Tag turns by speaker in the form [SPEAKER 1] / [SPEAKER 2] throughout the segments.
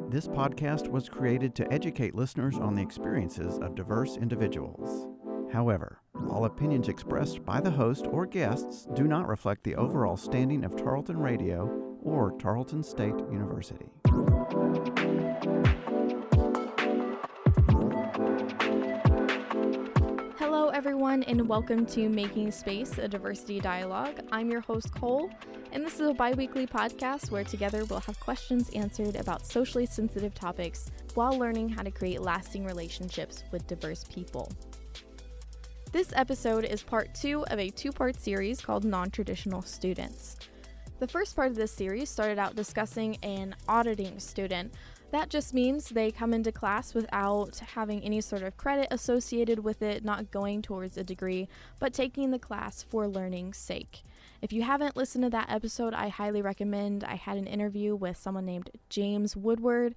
[SPEAKER 1] This podcast was created to educate listeners on the experiences of diverse individuals. However, all opinions expressed by the host or guests do not reflect the overall standing of Tarleton Radio or Tarleton State University.
[SPEAKER 2] Hello, everyone, and welcome to Making Space, a Diversity Dialogue. I'm your host, Cole, and this is a biweekly podcast where together we'll have questions answered about socially sensitive topics while learning how to create lasting relationships with diverse people. This episode is part 2 of a 2-part series called Non-Traditional Students. The first part of this series started out discussing an auditing student. That just means they come into class without having any sort of credit associated with it, not going towards a degree, but taking the class for learning's sake. If you haven't listened to that episode, I highly recommend. I had an interview with someone named James Woodward.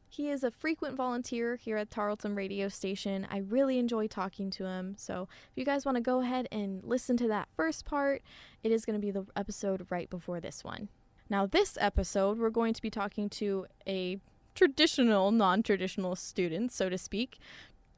[SPEAKER 2] He is a frequent volunteer here at Tarleton radio station. I really enjoy talking to him. So if you guys want to go ahead and listen to that first part, it is going to be the episode right before this one. Now, this episode, we're going to be talking to a traditional, non-traditional student, so to speak.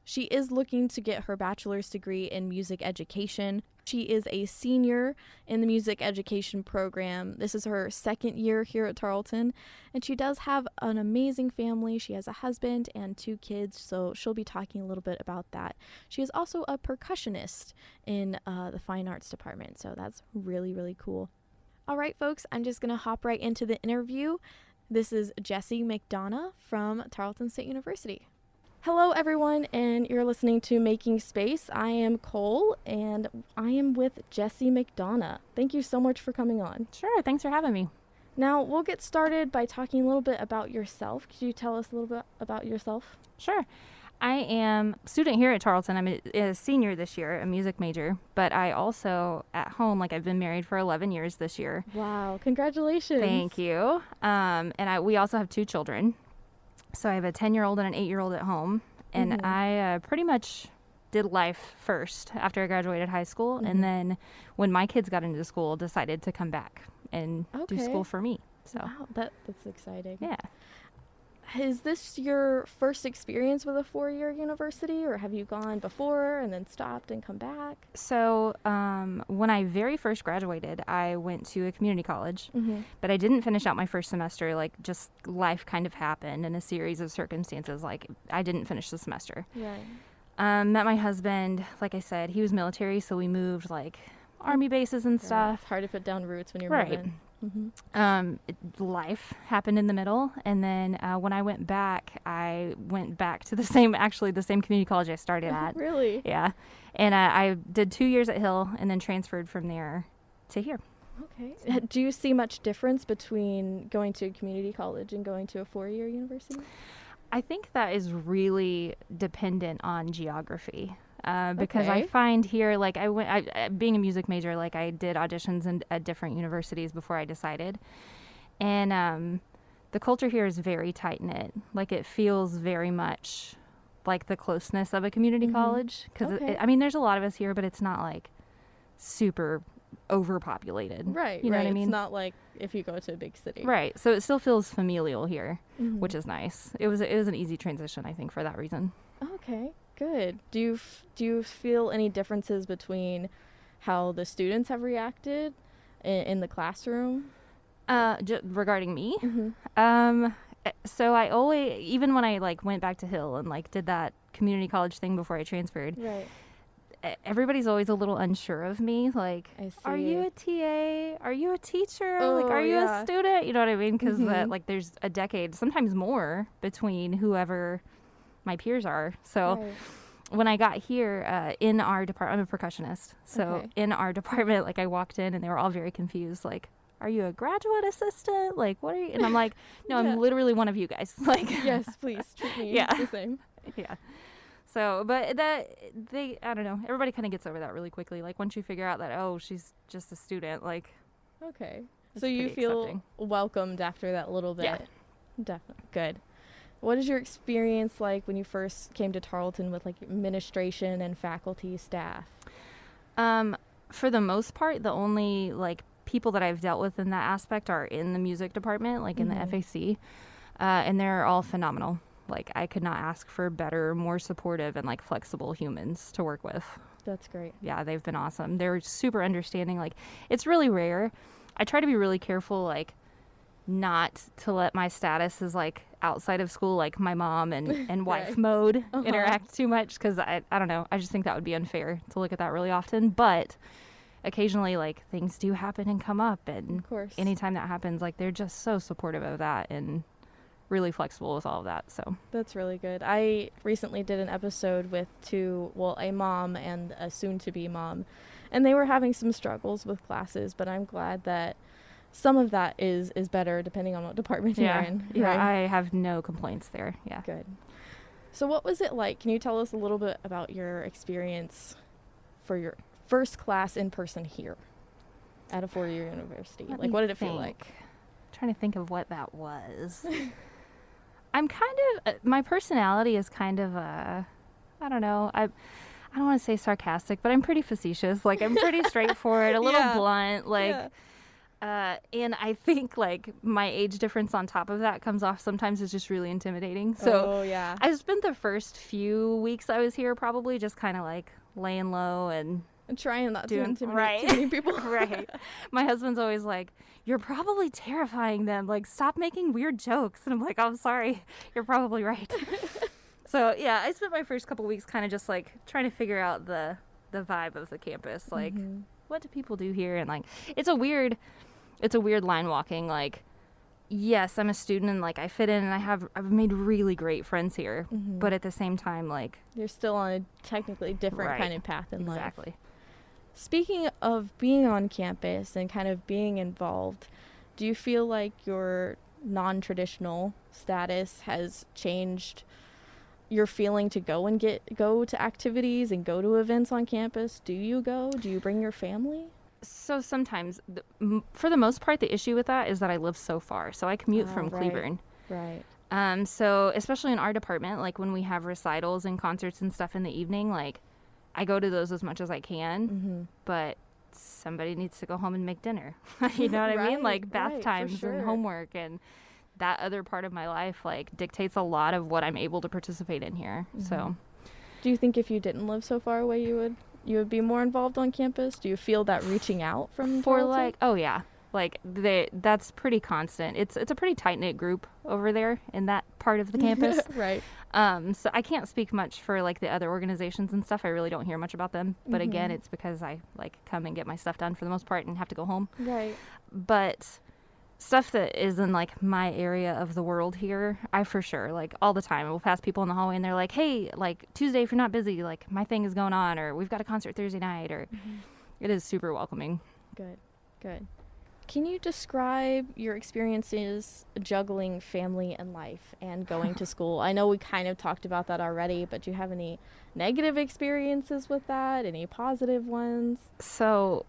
[SPEAKER 2] She is looking to get her bachelor's degree in music education. She is a senior in the music education program. This is her second year here at Tarleton, and she does have an amazing family. She has a husband and 2 kids, so she'll be talking a little bit about that. She is also a percussionist in the fine arts department, so that's really, really cool. All right, folks, I'm just going to hop right into the interview. This is Jessi McDonough from Tarleton State University. Hello, everyone, and you're listening to Making Space. I am Cole, and I am with Jessi McDonough. Thank you so much for coming on.
[SPEAKER 3] Sure, thanks for having me.
[SPEAKER 2] Now, we'll get started by talking a little bit about yourself. Could you tell us a little bit about yourself?
[SPEAKER 3] Sure. I am a student here at Tarleton. I'm a senior this year, a music major, but I also, at home, I've been married for 11 years this year.
[SPEAKER 2] Wow, congratulations.
[SPEAKER 3] Thank you. We also have 2 children. So I have a 10-year-old and an 8-year-old at home, and I pretty much did life first after I graduated high school, and then when my kids got into school, decided to come back and do school for me. So
[SPEAKER 2] wow, that's exciting.
[SPEAKER 3] Yeah.
[SPEAKER 2] Is this your first experience with a 4-year university, or have you gone before and then stopped and come back?
[SPEAKER 3] So when I very first graduated, I went to a community college, but I didn't finish out my first semester. Just life kind of happened in a series of circumstances. I didn't finish the semester.
[SPEAKER 2] Right.
[SPEAKER 3] Met my husband. Like I said, he was military, so we moved army bases and stuff.
[SPEAKER 2] It's hard to put down roots when you're
[SPEAKER 3] right.
[SPEAKER 2] moving.
[SPEAKER 3] Life happened in the middle, and then when I went back to the same community college I started at.
[SPEAKER 2] Really?
[SPEAKER 3] Yeah. And I did 2 years at Hill and then transferred from there to here.
[SPEAKER 2] Okay. Do you see much difference between going to a community college and going to a 4-year university?
[SPEAKER 3] I think that is really dependent on geography. Because I find here, being a music major, I did auditions at different universities before I decided. And the culture here is very tight-knit. It feels very much like the closeness of a community college. Because, there's a lot of us here, but it's not, super overpopulated.
[SPEAKER 2] Right,
[SPEAKER 3] you know what I mean?
[SPEAKER 2] It's not like if you go to a big city.
[SPEAKER 3] Right. So it still feels familial here, which is nice. It was an easy transition, I think, for that reason.
[SPEAKER 2] Okay. Good. Do you feel any differences between how the students have reacted in the classroom?
[SPEAKER 3] Regarding me? So I always, even when I went back to Hill and did that community college thing before I transferred,
[SPEAKER 2] right.
[SPEAKER 3] Everybody's always a little unsure of me.
[SPEAKER 2] I see.
[SPEAKER 3] Are you a TA? Are you a teacher?
[SPEAKER 2] Oh,
[SPEAKER 3] are you a student? You know what I mean? Because there's a decade, sometimes more, between whoever my peers are. So when I got here in our department, I'm a percussionist. So in our department, I walked in and they were all very confused. Are you a graduate assistant? What are you? And I'm like, no, I'm literally one of you guys.
[SPEAKER 2] Yes, please treat me the same.
[SPEAKER 3] Yeah. So, but I don't know. Everybody kind of gets over that really quickly. Once you figure out that, oh, she's just a student,
[SPEAKER 2] Okay. So you feel
[SPEAKER 3] accepting.
[SPEAKER 2] Welcomed after that little bit.
[SPEAKER 3] Yeah.
[SPEAKER 2] Definitely. Good. What is your experience like when you first came to Tarleton with administration and faculty, staff?
[SPEAKER 3] For the most part, the only people that I've dealt with in that aspect are in the music department, in the FAC. And they're all phenomenal. Like, I could not ask for better, more supportive, and like flexible humans to work with.
[SPEAKER 2] That's great.
[SPEAKER 3] Yeah, they've been awesome. They're super understanding. Like, it's really rare. I try to be really careful, like, not to let my status as like outside of school, like my mom and wife
[SPEAKER 2] Right.
[SPEAKER 3] mode interact too much, because I don't know. I just think that would be unfair to look at that really often. But occasionally, like, things do happen and come up, and
[SPEAKER 2] Of course.
[SPEAKER 3] anytime that happens, like, they're just so supportive of that and really flexible with all of that. So
[SPEAKER 2] That's really good. I recently did an episode with a mom and a soon-to-be mom, and they were having some struggles with classes, but I'm glad that some of that is better depending on what department you're in.
[SPEAKER 3] Yeah,
[SPEAKER 2] right?
[SPEAKER 3] I have no complaints there. Yeah.
[SPEAKER 2] Good. So what was it like? Can you tell us a little bit about your experience for your first class in person here at a four-year university?
[SPEAKER 3] Let
[SPEAKER 2] Like,
[SPEAKER 3] me
[SPEAKER 2] what did it feel
[SPEAKER 3] think.
[SPEAKER 2] like?
[SPEAKER 3] Trying to think of what that was. I'm kind of my personality is kind of I don't know. I don't want to say sarcastic, but I'm pretty facetious. Like, I'm pretty straightforward, a little
[SPEAKER 2] Yeah.
[SPEAKER 3] blunt, like
[SPEAKER 2] Yeah.
[SPEAKER 3] and I think like my age difference on top of that comes off sometimes as just really intimidating. So
[SPEAKER 2] yeah.
[SPEAKER 3] I spent the first few weeks I was here probably just kind of like laying low and
[SPEAKER 2] I'm trying not to
[SPEAKER 3] doing-
[SPEAKER 2] intimidate
[SPEAKER 3] right.
[SPEAKER 2] too many people.
[SPEAKER 3] right. My husband's always like, "You're probably terrifying them. Like, stop making weird jokes." And I'm like, "I'm sorry. You're probably right." So yeah, I spent my first couple weeks kind of just like trying to figure out the vibe of the campus. Like, what do people do here? And like, it's a weird line walking. Like, yes, I'm a student and like I fit in and I've made really great friends here. But at the same time, like,
[SPEAKER 2] You're still on a technically different
[SPEAKER 3] Right.
[SPEAKER 2] kind of path in life.
[SPEAKER 3] exactly.
[SPEAKER 2] Speaking of being on campus and kind of being involved, do you feel like your non-traditional status has changed your feeling to go to activities and go to events on campus? Do you go? Do you bring your family?
[SPEAKER 3] So sometimes, for the most part, the issue with that is that I live so far. So I commute from
[SPEAKER 2] right.
[SPEAKER 3] Cleburne.
[SPEAKER 2] Right.
[SPEAKER 3] So especially in our department, like when we have recitals and concerts and stuff in the evening, like I go to those as much as I can, but somebody needs to go home and make dinner. You know what I mean? Like bath
[SPEAKER 2] right, for
[SPEAKER 3] times
[SPEAKER 2] sure.
[SPEAKER 3] and homework, and that other part of my life like dictates a lot of what I'm able to participate in here. So
[SPEAKER 2] Do you think if you didn't live so far away, you would be more involved on campus? Do you feel that reaching out from
[SPEAKER 3] for
[SPEAKER 2] Tarleton?
[SPEAKER 3] like, oh yeah, like that's pretty constant. It's a pretty tight-knit group over there in that part of the campus.
[SPEAKER 2] Right.
[SPEAKER 3] So I can't speak much for like the other organizations and stuff. I really don't hear much about them. But again, it's because I like come and get my stuff done for the most part and have to go home.
[SPEAKER 2] Right.
[SPEAKER 3] But stuff that is in like my area of the world here, I for sure like all the time will pass people in the hallway and they're like, "Hey, like Tuesday if you're not busy, like my thing is going on, or we've got a concert Thursday night," or it is super welcoming.
[SPEAKER 2] Good. Can you describe your experiences juggling family and life and going to school? I know we kind of talked about that already, but do you have any negative experiences with that? Any positive ones?
[SPEAKER 3] So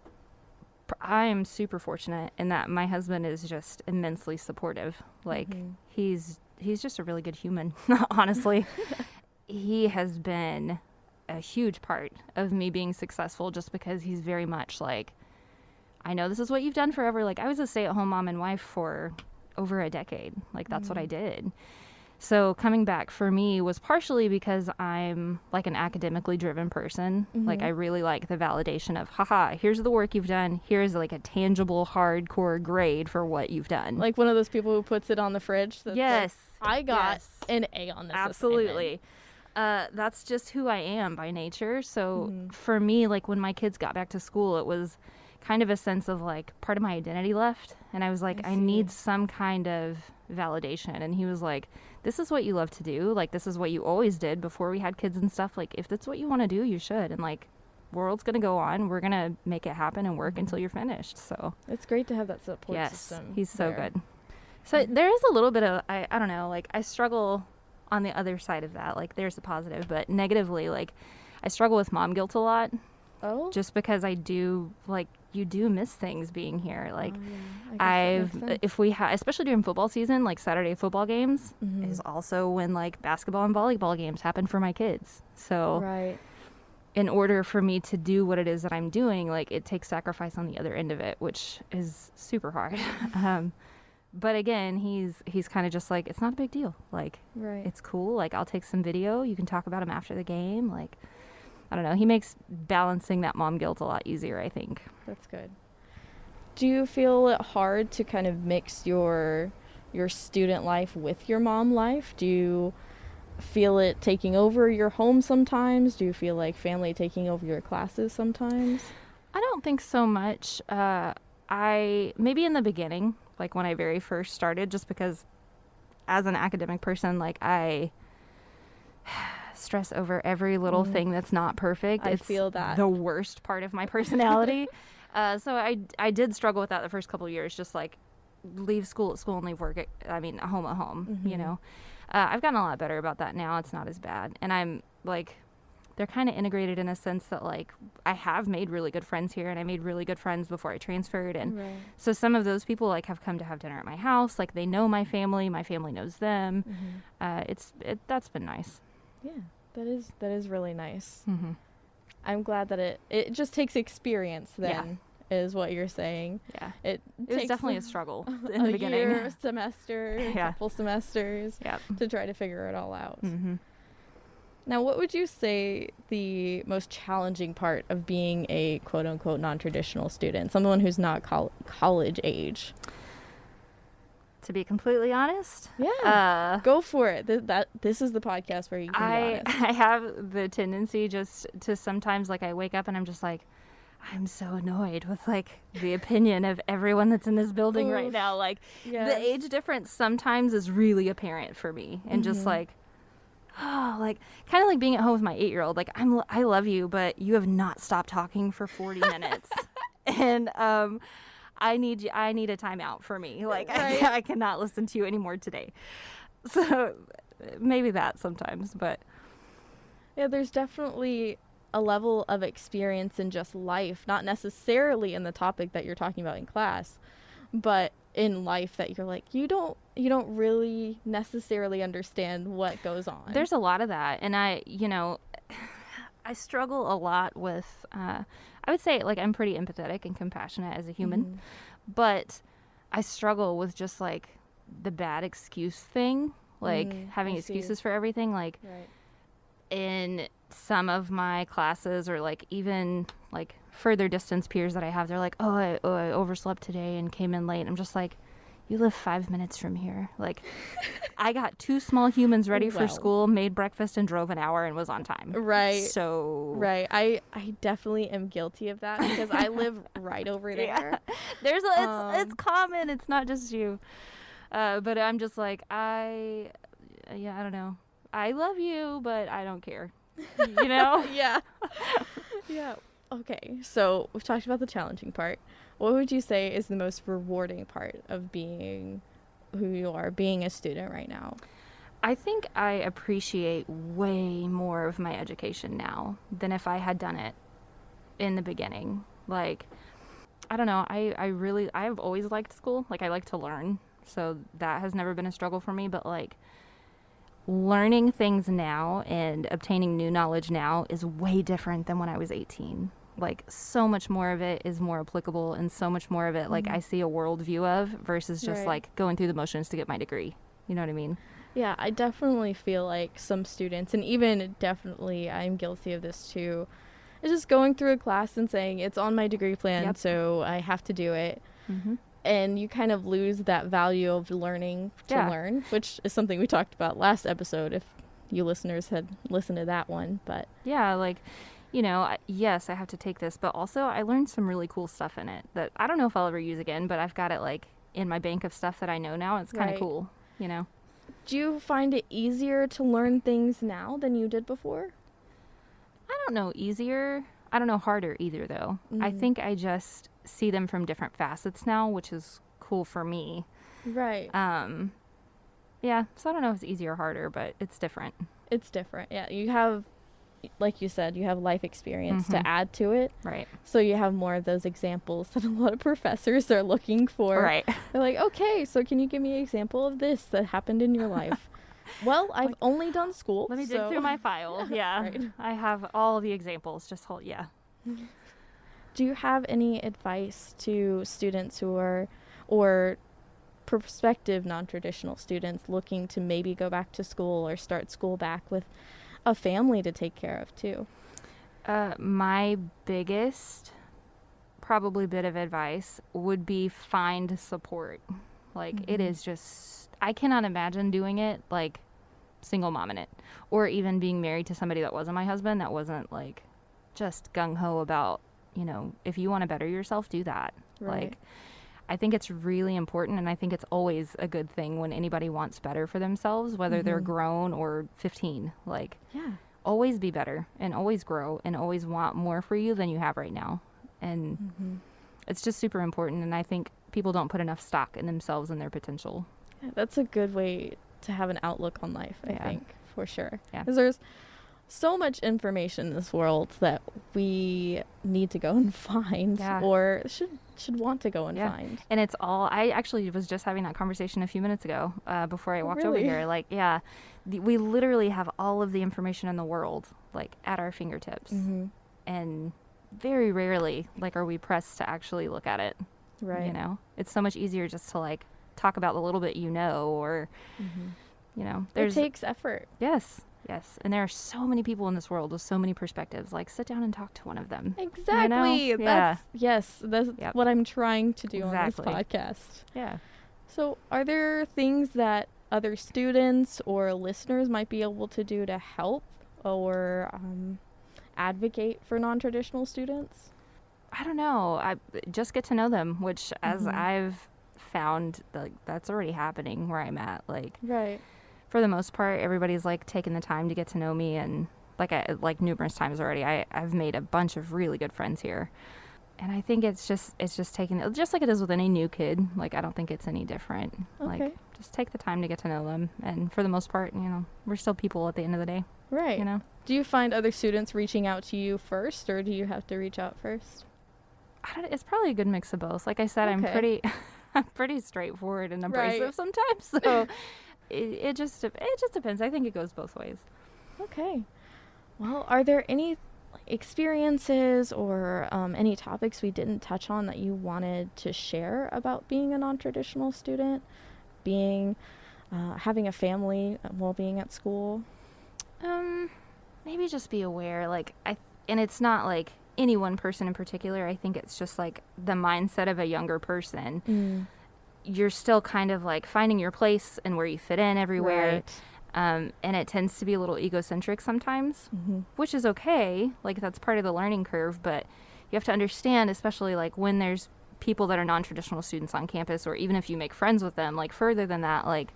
[SPEAKER 3] I am super fortunate in that my husband is just immensely supportive. Like he's just a really good human, honestly. He has been a huge part of me being successful just because he's very much like, "I know this is what you've done forever." Like, I was a stay-at-home mom and wife for over a decade. Like, that's what I did. So coming back for me was partially because I'm like an academically driven person. Like, I really like the validation of, haha, here's the work you've done. Here's like a tangible, hardcore grade for what you've done.
[SPEAKER 2] Like one of those people who puts it on the fridge. That's
[SPEAKER 3] Yes.
[SPEAKER 2] Like, I got
[SPEAKER 3] Yes.
[SPEAKER 2] an A on this.
[SPEAKER 3] Absolutely. That's just who I am by nature. So for me, like when my kids got back to school, it was kind of a sense of like part of my identity left. And I was like, I need some kind of validation. And he was like, "This is what you love to do. Like, this is what you always did before we had kids and stuff. Like, if that's what you want to do, you should. And like, world's going to go on. We're going to make it happen and work until you're finished." So
[SPEAKER 2] It's great to have that support
[SPEAKER 3] yes,
[SPEAKER 2] system.
[SPEAKER 3] he's so
[SPEAKER 2] there.
[SPEAKER 3] good. So there is a little bit of, I don't know, like I struggle on the other side of that. Like there's a positive, but negatively, like I struggle with mom guilt a lot.
[SPEAKER 2] Oh?
[SPEAKER 3] Just because I do, like, you do miss things being here. Like,
[SPEAKER 2] I guess that makes sense.
[SPEAKER 3] if we have, especially during football season, like Saturday football games is also when like basketball and volleyball games happen for my kids. So
[SPEAKER 2] Right.
[SPEAKER 3] in order for me to do what it is that I'm doing, like it takes sacrifice on the other end of it, which is super hard. But again, he's kind of just like, it's not a big deal. Like, it's cool. Like, I'll take some video. You can talk about him after the game. Like, I don't know. He makes balancing that mom guilt a lot easier, I think.
[SPEAKER 2] That's good. Do you feel it hard to kind of mix your student life with your mom life? Do you feel it taking over your home sometimes? Do you feel like family taking over your classes sometimes?
[SPEAKER 3] I don't think so much. Maybe in the beginning, like when I very first started, just because as an academic person, like I stress over every little thing that's not perfect.
[SPEAKER 2] I feel that.
[SPEAKER 3] The worst part of my personality. So I did struggle with that the first couple of years, just like leave school at school and leave work home at home, you know. I've gotten a lot better about that now. It's not as bad. And I'm like, they're kind of integrated in a sense that like I have made really good friends here, and I made really good friends before I transferred. And so some of those people like have come to have dinner at my house. Like they know my family knows them. That's been nice.
[SPEAKER 2] Yeah, that is really nice. I'm glad that it just takes experience then, is what you're saying.
[SPEAKER 3] Yeah.
[SPEAKER 2] It
[SPEAKER 3] was
[SPEAKER 2] takes
[SPEAKER 3] definitely a struggle in the beginning.
[SPEAKER 2] A year, a semester, a couple semesters to try to figure it all out. Now, what would you say the most challenging part of being a quote-unquote non-traditional student, someone who's not college age?
[SPEAKER 3] To be completely honest?
[SPEAKER 2] Yeah. Go for it. This is the podcast where you can be honest.
[SPEAKER 3] I have the tendency just to sometimes, like, I wake up and I'm just like, I'm so annoyed with, like, the opinion of everyone that's in this building right now. Like, the age difference sometimes is really apparent for me. And just, like, oh, like, kind of like being at home with my 8-year-old. Like, I love you, but you have not stopped talking for 40 minutes. And I need a timeout for me. Like, I cannot listen to you anymore today. So maybe that sometimes, but.
[SPEAKER 2] Yeah, there's definitely a level of experience in just life, not necessarily in the topic that you're talking about in class, but in life that you're like, you don't really necessarily understand what goes on.
[SPEAKER 3] There's a lot of that. And I struggle a lot with, I would say, like, I'm pretty empathetic and compassionate as a human, but I struggle with just, like, the bad excuse thing, like, having excuses for everything. Like, in some of my classes, or, like, even, like, further distance peers that I have, they're like, I overslept today and came in late. I'm just like, you live 5 minutes from here. Like, I got 2 small humans ready for school, made breakfast, and drove an hour and was on time.
[SPEAKER 2] Right.
[SPEAKER 3] So.
[SPEAKER 2] Right. I definitely am guilty of that because I live right over there.
[SPEAKER 3] Yeah. It's common. It's not just you. But I'm just like, I don't know. I love you, but I don't care. You know?
[SPEAKER 2] Yeah. Yeah. Okay. So we've talked about the challenging part. What would you say is the most rewarding part of being who you are, being a student right now?
[SPEAKER 3] I think I appreciate way more of my education now than if I had done it in the beginning. Like, I don't know. I've always liked school. Like, I like to learn. So that has never been a struggle for me. But, like, learning things now and obtaining new knowledge now is way different than when I was 18. Like, so much more of it is more applicable, and so much more of it, like, I see a worldview of versus just, like, going through the motions to get my degree. You know what I mean?
[SPEAKER 2] Yeah, I definitely feel like some students, and even definitely I'm guilty of this too, is just going through a class and saying it's on my degree plan, so I have to do it. And you kind of lose that value of learning to learn, which is something we talked about last episode, if you listeners had listened to that one. But
[SPEAKER 3] yeah, like, you know, yes, I have to take this, but also I learned some really cool stuff in it that I don't know if I'll ever use again, but I've got it, like, in my bank of stuff that I know now. It's kind of cool, you know?
[SPEAKER 2] Do you find it easier to learn things now than you did before?
[SPEAKER 3] I don't know easier. I don't know harder either, though. I think I just see them from different facets now, which is cool for me.
[SPEAKER 2] Right.
[SPEAKER 3] Yeah, so I don't know if it's easier or harder, but it's different.
[SPEAKER 2] It's different, yeah. You have, like you said, you have life experience to add to it.
[SPEAKER 3] Right.
[SPEAKER 2] So you have more of those examples that a lot of professors are looking for.
[SPEAKER 3] Right.
[SPEAKER 2] They're like, okay, so can you give me an example of this that happened in your life? Well, I've only done school.
[SPEAKER 3] Let me dig through my file. Yeah. Right. I have all the examples. Just hold,
[SPEAKER 2] Do you have any advice to students who are, or prospective non-traditional students looking to maybe go back to school or start school back with a family to take care of too?
[SPEAKER 3] My biggest probably bit of advice would be find support. Like, it is just, I cannot imagine doing it like single mom in it, or even being married to somebody that wasn't my husband, that wasn't like just gung-ho about, you know, if you want to better yourself, do that.
[SPEAKER 2] Right.
[SPEAKER 3] Like, I think it's really important, and I think it's always a good thing when anybody wants better for themselves, whether they're grown or 15. Like, always be better and always grow and always want more for you than you have right now. And it's just super important, and I think people don't put enough stock in themselves and their potential.
[SPEAKER 2] Yeah, that's a good way to have an outlook on life, I think, for sure.
[SPEAKER 3] Yeah.
[SPEAKER 2] Because there's so much information in this world that we need to go and find or should want to go and find.
[SPEAKER 3] And it's all, I actually was just having that conversation a few minutes ago before I walked over here. Like, we literally have all of the information in the world, like, at our fingertips. And very rarely, like, are we pressed to actually look at it.
[SPEAKER 2] Right.
[SPEAKER 3] You know, it's so much easier just to, like, talk about the little bit you know, or, you know.
[SPEAKER 2] It takes effort.
[SPEAKER 3] Yes. And there are so many people in this world with so many perspectives. Like, sit down and talk to one of them.
[SPEAKER 2] Exactly.
[SPEAKER 3] You know?
[SPEAKER 2] That's what I'm trying to do on this podcast.
[SPEAKER 3] Yeah.
[SPEAKER 2] So are there things that other students or listeners might be able to do to help or advocate for non-traditional students?
[SPEAKER 3] I don't know. I just get to know them, which, as I've found, like, that's already happening where I'm at. Like, for the most part, everybody's, like, taking the time to get to know me, and like numerous times already, I've made a bunch of really good friends here. And I think it's just taking, just like it is with any new kid. Like, I don't think it's any different.
[SPEAKER 2] Okay.
[SPEAKER 3] Like, just take the time to get to know them, and for the most part, you know, we're still people at the end of the day.
[SPEAKER 2] Right.
[SPEAKER 3] You know.
[SPEAKER 2] Do you find other students reaching out to you first, or do you have to reach out first?
[SPEAKER 3] It's probably a good mix of both. Like I said, I'm pretty straightforward and abrasive sometimes. So it just depends. I think it goes both ways.
[SPEAKER 2] Okay. Well, are there any experiences or any topics we didn't touch on that you wanted to share about being a non-traditional student, having a family while being at school?
[SPEAKER 3] Maybe just be aware. Like, and it's not like any one person in particular. I think it's just like the mindset of a younger person. You're still kind of like finding your place and where you fit in everywhere. Right. And it tends to be a little egocentric sometimes, which is okay. Like, that's part of the learning curve, but you have to understand, especially like when there's people that are non-traditional students on campus, or even if you make friends with them, like, further than that, like,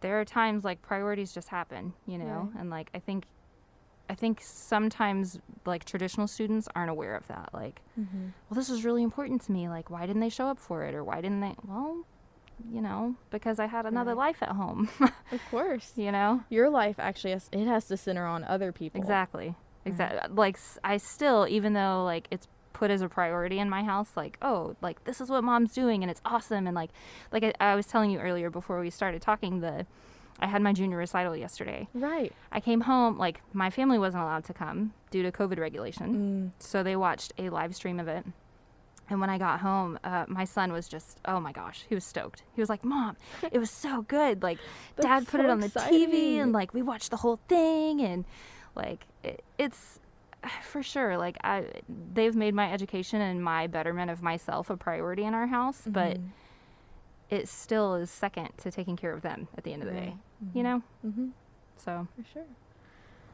[SPEAKER 3] there are times like priorities just happen, you know? Right. And like, I think sometimes, like, traditional students aren't aware of that. Like, well, this is really important to me. Like, why didn't they show up for it? Or why didn't they? Well, you know, because I had another life at home.
[SPEAKER 2] Of course.
[SPEAKER 3] You know? Your
[SPEAKER 2] life actually has to center on other people.
[SPEAKER 3] Exactly. Like, I still, even though, like, it's put as a priority in my house, like, oh, like, this is what mom's doing and it's awesome. And like I was telling you earlier before we started talking, I had my junior recital yesterday.
[SPEAKER 2] Right.
[SPEAKER 3] I came home, like, my family wasn't allowed to come due to COVID regulation. So they watched a live stream of it. And when I got home, my son was just, oh my gosh, he was stoked. He was like, Mom, it was so good. Like, Dad put it on the TV, and like, we watched the whole thing. And like, it's for sure, like, they've made my education and my betterment of myself a priority in our house, but it still is second to taking care of them at the end of the day, you know? So.
[SPEAKER 2] For sure.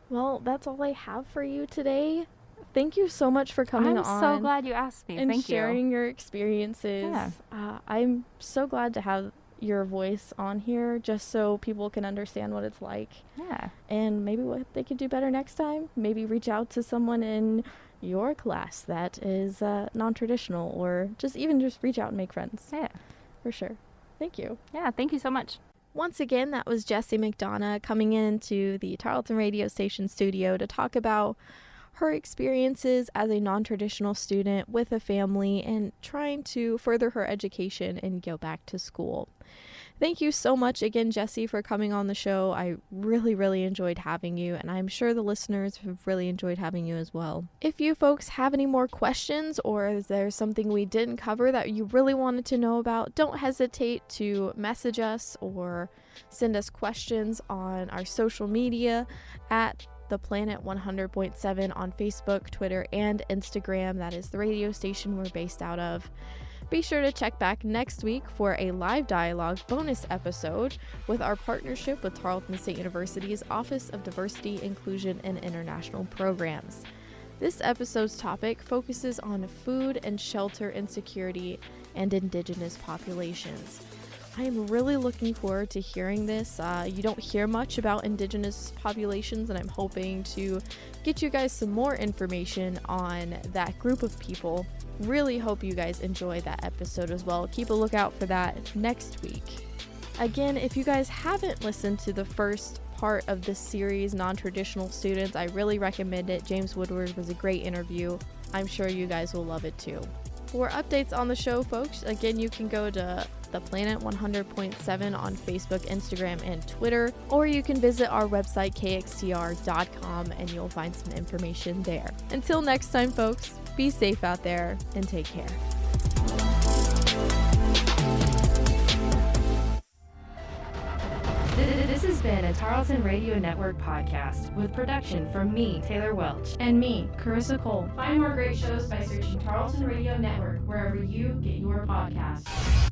[SPEAKER 2] Well, that's all I have for you today. Thank you so much for coming on.
[SPEAKER 3] I'm so glad you asked me.
[SPEAKER 2] And sharing your experiences. Yeah. I'm so glad to have your voice on here, just so people can understand what it's like.
[SPEAKER 3] Yeah.
[SPEAKER 2] And maybe what they could do better next time. Maybe reach out to someone in your class that is non-traditional, or just reach out and make friends.
[SPEAKER 3] Yeah.
[SPEAKER 2] For sure. Thank you.
[SPEAKER 3] Yeah, thank you so much.
[SPEAKER 2] Once again, that was Jessi McDonough coming into the Tarleton radio station studio to talk about her experiences as a non-traditional student with a family and trying to further her education and go back to school. Thank you so much again, Jessi, for coming on the show. I really enjoyed having you, and I'm sure the listeners have really enjoyed having you as well. If you folks have any more questions, or is there something we didn't cover that you really wanted to know about, don't hesitate to message us or send us questions on our social media at The Planet 100.7 on Facebook, Twitter, and Instagram. That is the radio station we're based out of. Be sure to check back next week for a live dialogue bonus episode with our partnership with Tarleton State University's Office of Diversity, Inclusion, and International Programs. This episode's topic focuses on food and shelter insecurity and Indigenous populations. I am really looking forward to hearing this. You don't hear much about Indigenous populations, and I'm hoping to get you guys some more information on that group of people. Really hope you guys enjoy that episode as well. Keep a lookout for that next week. Again, if you guys haven't listened to the first part of this series, Non-Traditional Students, I really recommend it. James Woodward was a great interview. I'm sure you guys will love it too. For updates on the show, folks, again, you can go to The Planet 100.7 on Facebook, Instagram, and Twitter, or you can visit our website, kxtr.com, and you'll find some information there. Until next time, folks, be safe out there and take care.
[SPEAKER 4] This has been a Tarleton Radio Network podcast with production from me, Taylor Welch.
[SPEAKER 2] And me, Carissa Cole.
[SPEAKER 4] Find more great shows by searching Tarleton Radio Network wherever you get your podcasts.